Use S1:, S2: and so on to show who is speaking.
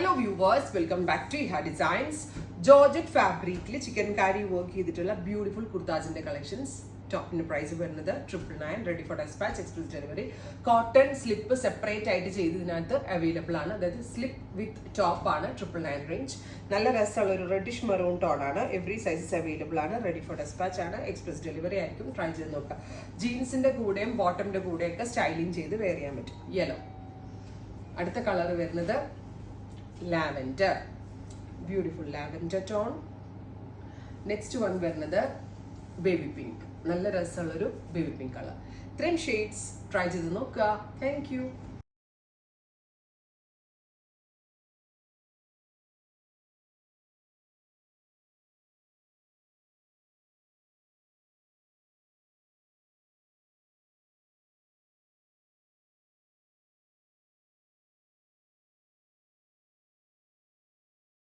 S1: Hello viewers, welcome back to Iha Designs. Georgette fabric chicken work ചെയ്തിട്ടുള്ള beautiful kurtas collections. ടോപ്പിന്റെ price വരുന്നത് 999, ready for dispatch, express delivery. Cotton slip separate ആയിട്ട് ചെയ്തതിനകത്ത് available ആണ്. അതായത് slip വിത്ത് top ആണ് 999 range. നല്ല രസമുള്ള ഒരു റെഡിഷ് മെറൂൺ ടോൺ ആണ്. എവറി സൈസസ് അവൈലബിൾ ആണ്. റെഡി ഫോർ ഡെസ്പാച്ച് ആണ്, എക്സ്പ്രസ് ഡെലിവറി ആയിരിക്കും. ട്രൈ ചെയ്ത് നോക്കാം. ജീൻസിന്റെ കൂടെയും ബോട്ടമിന്റെ കൂടെയൊക്കെ സ്റ്റൈലിംഗ് ചെയ്ത് വെയർ ചെയ്യാൻ പറ്റും. യെല്ലോ. അടുത്ത കളർ വരുന്നത് lavender, beautiful lavender tone. Next one വരുന്നത് ബേബി പിങ്ക്, നല്ല രസമുള്ളൊരു ബേബി പിങ്ക് കളർ. ഇത്രയും ഷെയ്ഡ്സ് ട്രൈ ചെയ്ത് നോക്കുക. Thank you.